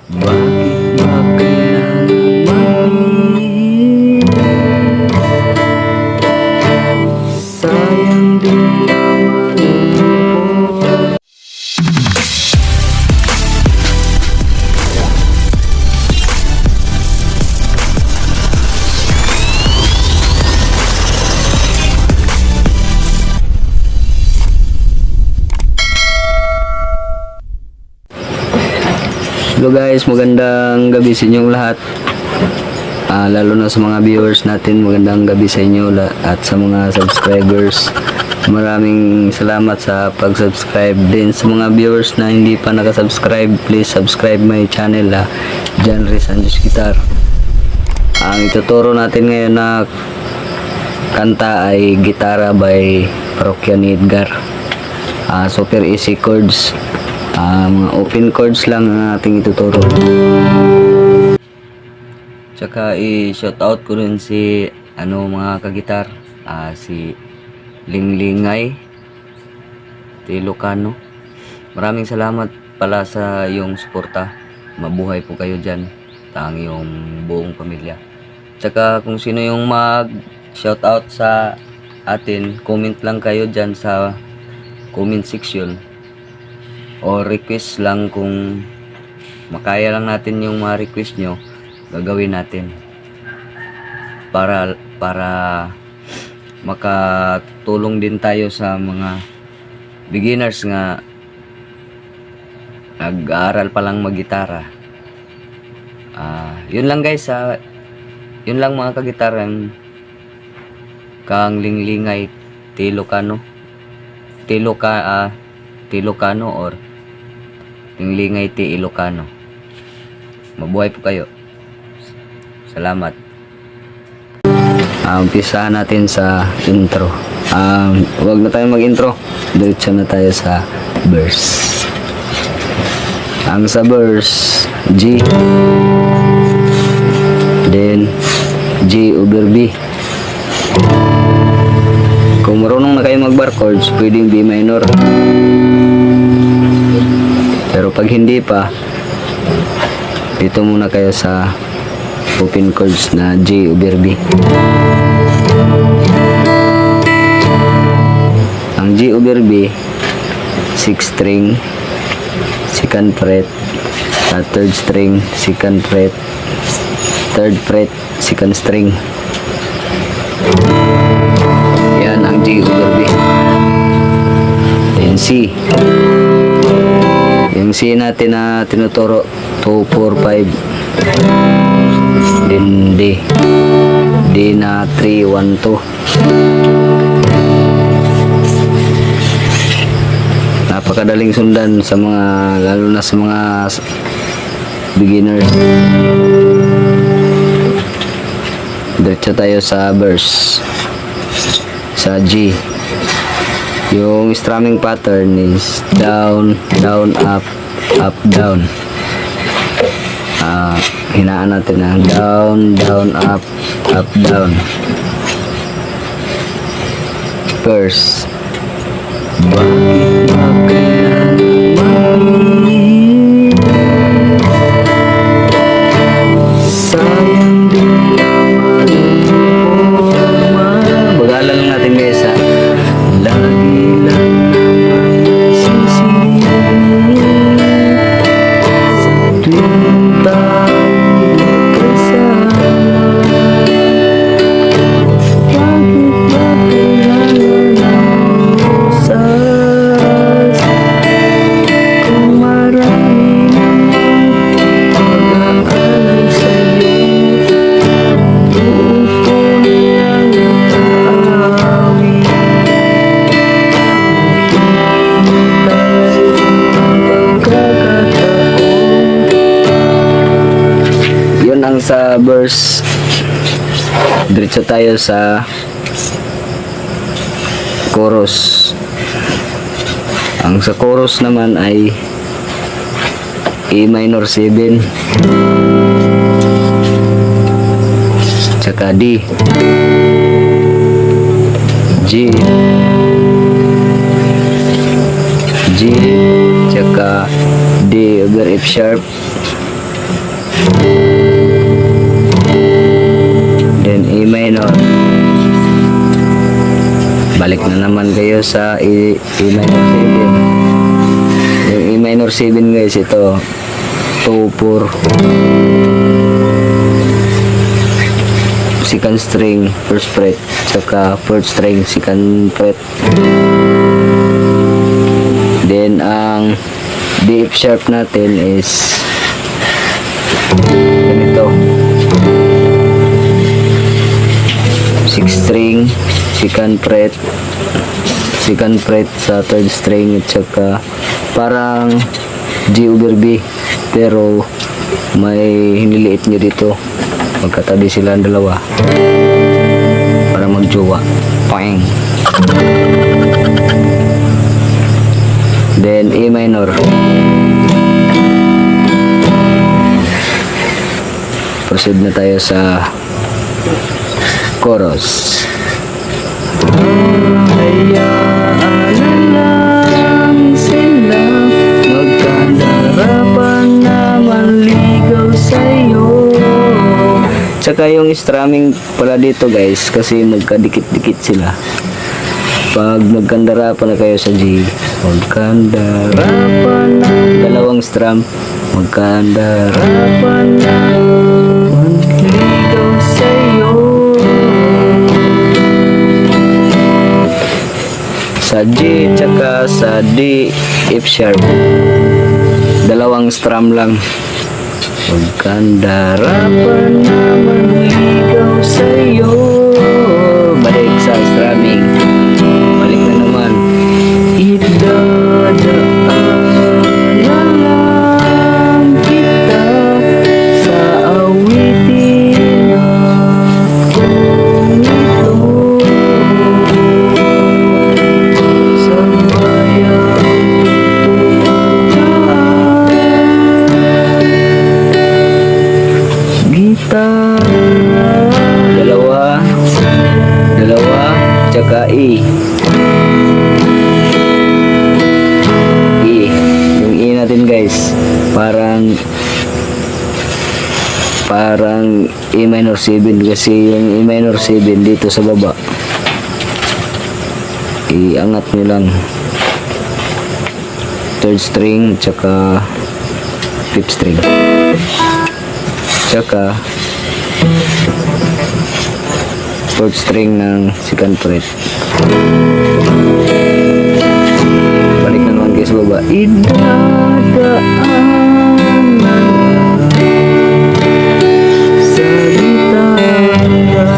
Bakit ba kailangang mahirap? Sayang din naman ang oras. Hello guys, magandang gabi sa inyong lahat. Lalo na sa mga viewers natin, magandang gabi sa inyo at sa mga subscribers. Maraming salamat sa pag-subscribe din. Sa mga viewers na hindi pa nakasubscribe, please subscribe my channel, Janry Sanjos Guitar. Ang ituturo natin ngayon na kanta ay Gitara by Parokya ni Edgar. Super easy chords. Mga open chords lang ang ating ituturo. Tsaka i-shout out ko rin si mga kagitar, si Linglingay Tilocano. Maraming salamat pala sa iyong suporta. Mabuhay po kayo dyan, ang iyong buong pamilya. Tsaka kung sino yung mag shout out sa atin, comment lang kayo dyan sa comment section o request lang. Kung makaya lang natin yung mga request nyo, gagawin natin para makatulong din tayo sa mga beginners nga nag-aaral pa lang mag-gitara. Yun lang guys, yun lang mga kagitarang kang Linglingay Tilocano or Linglingay T. Ilocano. Mabuhay po kayo. Salamat. Umpisahan natin sa intro. Huwag na tayo mag-intro. Diretso na tayo sa verse. Ang sa verse, G, then G over B. Kung marunong na kayo mag-bar chords, pwedeng B minor. Pero pag hindi pa, dito muna kayo sa open chords na G over B. Ang G over B, 6th string, 2nd fret, 3rd string, 2nd fret, 3rd fret, 2nd string. Yan ang G over B. Then C. Yung C natin na tinuturo, 2, 4, 5. Then D. D na 3, 1, 2. Napakadaling sundan sa mga, lalo na sa mga beginners. Diretso tayo sa verse. Sa G. Yung strumming pattern is down, down, up, up, down. Hinaan natin na down, down, up, up, down. Verse. Bakit ba kailangang mahirap? Sayang din naman ang forma. Bagalan lang natin guys, lagi lang naman sisihin sa tuwing tayo magkasama. Bakit ba kailangan ng oras kung marami naman pag-aalay sa'yo? Buo ko nilang naawit. Yun ang sa verse. Diretso tayo sa chorus. Ang sa chorus naman ay A minor 7 tsaka D, G, G, tsaka D over F sharp, minor. Balik na naman kayo sa E minor 7. Yung E minor 7 guys, ito 2, 4, second string, first fret, tsaka fourth string, second fret. Then ang D F sharp natin is ganito, 6 string, second fret sa third string, at saka parang G over B, pero may hiniliit nyo dito, magkatabi sila ang dalawa para magjowa. Pang. Then E minor, proceed na tayo sa chorus. Hayaan na lang sila, magkandarapan na manligaw sa'yo. Tsaka yung strumming pala dito guys, kasi magkadikit-dikit sila. Pag magkandarapan na kayo sa G, magkandarapan na, dalawang strum, magkandarapan na manligaw sa'yo. Sa G tsaka sa D F sharp, dalawang strum lang, magkandarapan na manligaw sa'yo. Balik sa strumming, balik na naman. Idadaan na lang kita sa awitin kong ito, sa bayang gitara. Dalawa, tsaka E. Yung E natin guys, parang E minor 7, kasi yung E minor 7 dito sa baba, iangat nyo lang third string tsaka fifth string, tsaka fourth string ng second fret. Balik na naman kayo sa baba. Idadaan na sa gitara.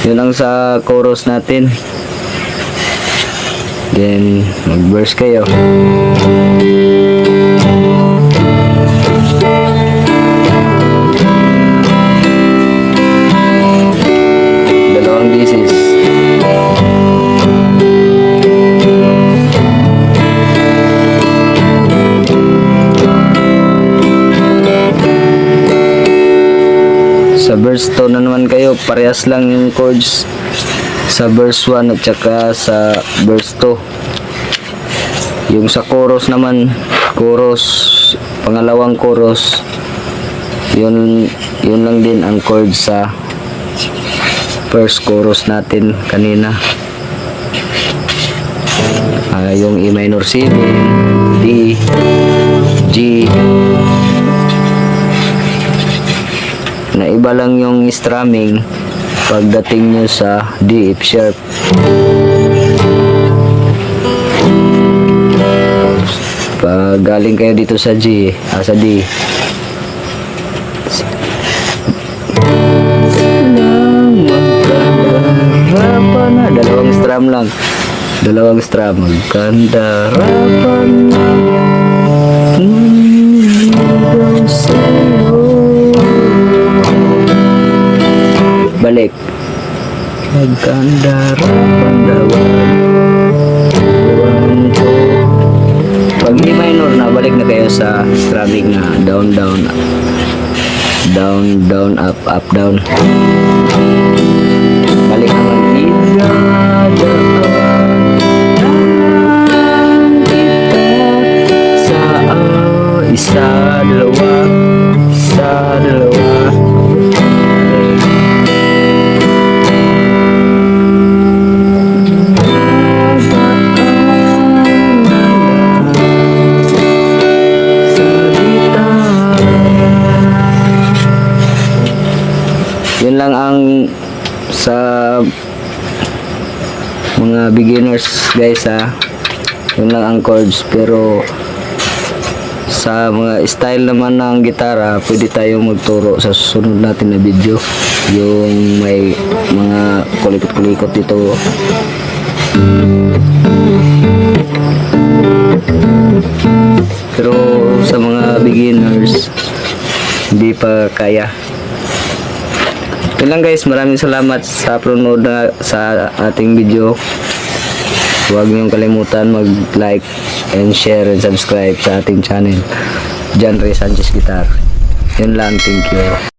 Yun ang sa chorus natin. Then mag-verse kayo. Dalawang thesis. Sa verse 2 na naman kayo, parehas lang yung chords sa verse 1 at saka sa verse 2. Yung sa chorus naman, pangalawang chorus, yun lang din ang chords sa first chorus natin kanina. Yung E minor 7, D, G, na iba lang yung strumming pagdating nyo sa D F sharp. Pag galing kayo dito sa G, sa D, dalawang strum lang, dalawang strum, magkandarapan na manligaw sa'yo. Balik, magkandarapan pag E minor na, balik na kayo sa strumming na down, down, down, down, up, up, down. Balik naman, idadaan kita sa isa, dalawa, lang sa mga beginners guys yun lang ang chords, pero sa mga style naman ng gitara pwede tayong magturo sa susunod natin na video, yung may mga kulikot-kulikot dito. Pero sa mga beginners hindi pa kaya. Yun lang guys, maraming salamat sa panonood na sa ating video. Huwag niyong kalimutan mag-like and share and subscribe sa ating channel, John Ray Sanchez Guitar. Yun lang, thank you.